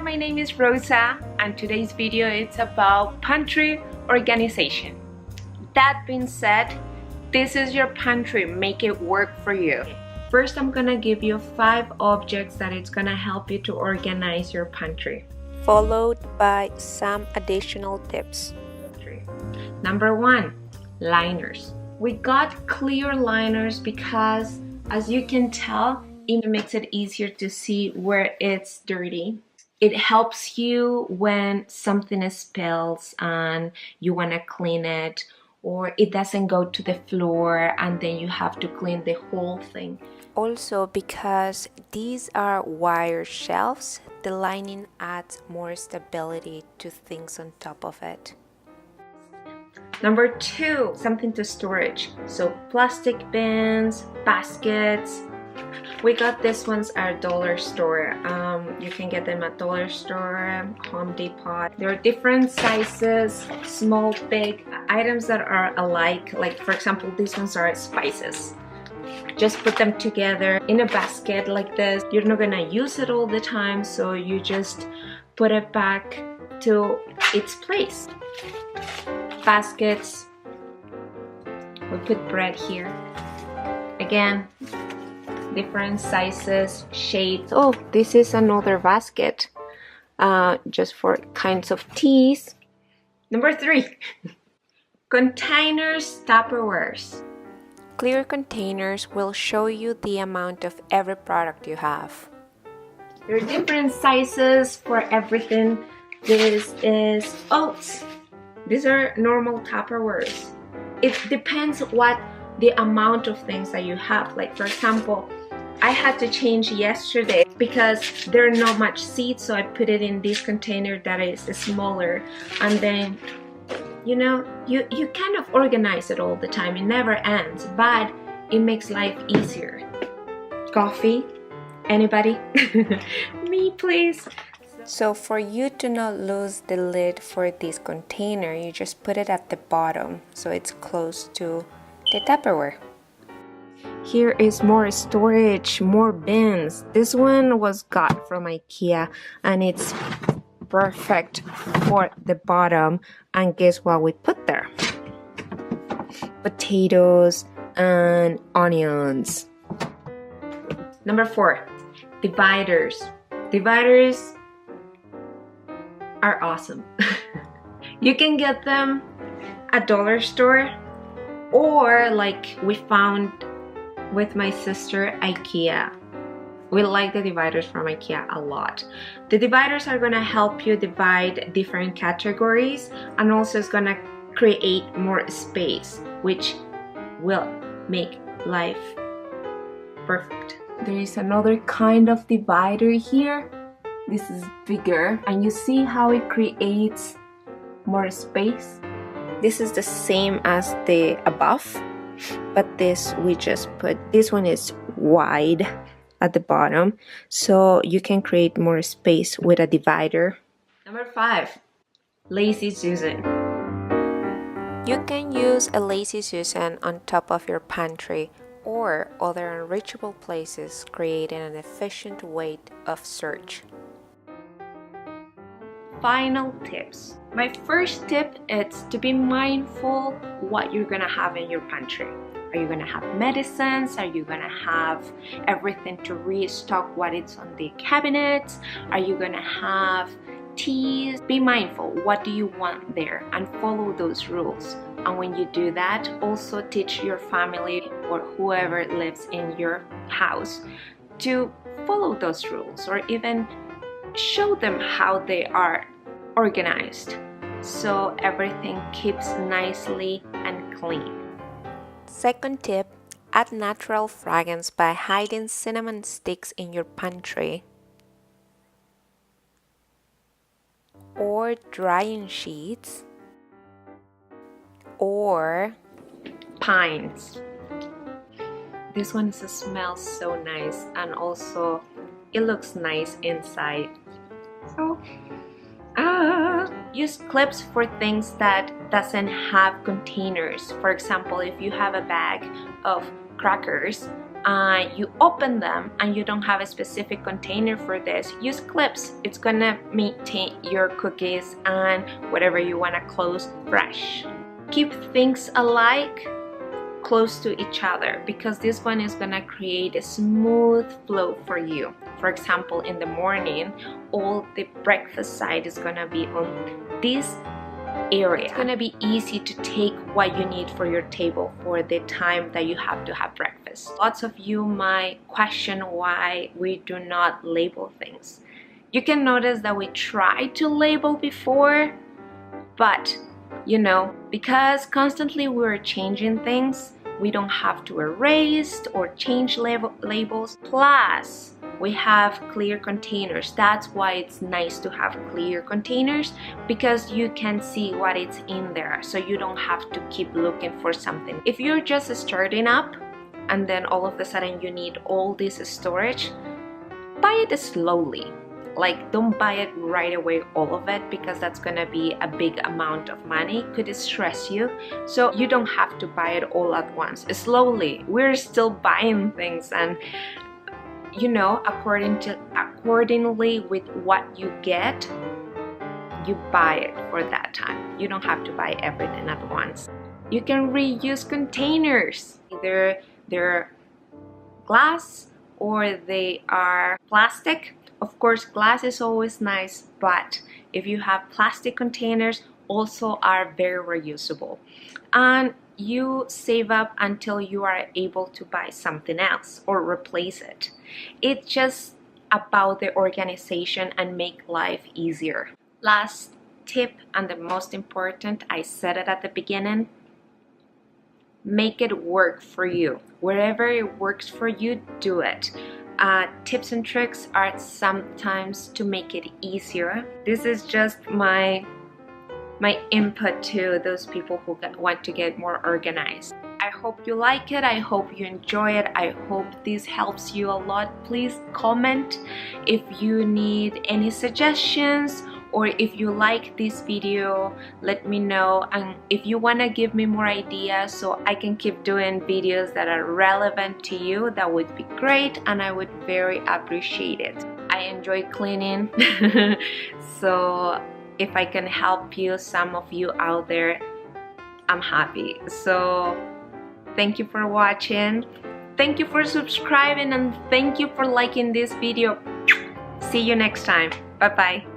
my name is Rosa and today's video is about pantry organization. That being said, this is your pantry, make it work for you. First, I'm gonna give you 5 objects that it's gonna help you to organize your pantry, followed by some additional tips. Number 1, liners. We got clear liners because, as you can tell, it makes it easier to see where it's dirty. It helps you when something spills and you want to clean it, or it doesn't go to the floor and then you have to clean the whole thing. Also, because these are wire shelves, the lining adds more stability to things on top of it. Number 2, something to storage. So plastic bins, baskets. We got these ones at dollar store. You can get them at dollar store, Home Depot. There are different sizes, small, big, items that are alike. Like for example, these ones are spices. Just put them together in a basket like this. You're not gonna use it all the time, so you just put it back to its place. Baskets. We put bread here. Again, different sizes, shapes. Oh, this is another basket, just for kinds of teas. Number 3, containers, Tupperwares. Clear containers will show you the amount of every product you have. There are different sizes for everything. This is oats. These are normal Tupperwares. It depends what the amount of things that you have. Like for example, I had to change yesterday because there are not much seeds, so I put it in this container that is smaller, and then you know, you kind of organize it all the time. It never ends, but it makes life easier. Coffee? Anybody? Me, please. So for you to not lose the lid for this container, you just put it at the bottom so it's close to the Tupperware. Here is more storage, more bins. This one was got from IKEA and it's perfect for the bottom. And guess what we put there? Potatoes and onions. Number 4, dividers. Dividers are awesome. You can get them at dollar store, or like we found with my sister, IKEA. We like the dividers from IKEA a lot. The dividers are gonna help you divide different categories, and also it's gonna create more space, which will make life perfect. There is another kind of divider here. This is bigger, and you see how it creates more space. This is the same as the above, but this we just put, this one is wide at the bottom, so you can create more space with a divider. Number 5, Lazy Susan. You can use a Lazy Susan on top of your pantry or other unreachable places, creating an efficient way of search. Final tips. My first tip is to be mindful what you're gonna have in your pantry. Are you gonna have medicines? Are you gonna have everything to restock what is on the cabinets? Are you gonna have teas? Be mindful, what do you want there, and follow those rules. And when you do that, also teach your family or whoever lives in your house to follow those rules, or even show them how they are organized, so everything keeps nicely and clean. Second tip, add natural fragrance by hiding cinnamon sticks in your pantry or drying sheets or pines. This one smells so nice, and also it looks nice inside. So use clips for things that doesn't have containers. For example, if you have a bag of crackers, you open them and you don't have a specific container for this, use clips. It's gonna maintain your cookies and whatever you want to close fresh. Keep things alike, close to each other, because this one is gonna create a smooth flow for you. For example, in the morning, all the breakfast side is gonna be on this area. It's gonna be easy to take what you need for your table for the time that you have to have breakfast. Lots of you might question why we do not label things. You can notice that we tried to label before, but you know, because constantly we're changing things, we don't have to erase or change labels. Plus, we have clear containers. That's why it's nice to have clear containers, because you can see what is in there, so you don't have to keep looking for something. If you're just starting up and then all of a sudden you need all this storage, buy it slowly. Like, don't buy it right away, all of it, because that's gonna be a big amount of money, could stress you. So you don't have to buy it all at once. Slowly. We're still buying things, and you know, accordingly with what you get, you buy it for that time. You don't have to buy everything at once. You can reuse containers. Either they're glass or they are plastic. Of course, glass is always nice, but if you have plastic containers, also are very reusable. And you save up until you are able to buy something else or replace it. It's just about the organization and make life easier. Last tip, and the most important, I said it at the beginning, make it work for you. Wherever it works for you, do it. Tips and tricks are sometimes to make it easier. This is just my input to those people who want to get more organized. I hope you like it. I hope you enjoy it. I hope this helps you a lot. Please comment if you need any suggestions, or if you like this video, let me know. And if you want to give me more ideas so I can keep doing videos that are relevant to you, that would be great, and I would very appreciate it. I enjoy cleaning, so if I can help you, some of you out there, I'm happy. So thank you for watching. Thank you for subscribing, and thank you for liking this video. See you next time. Bye bye.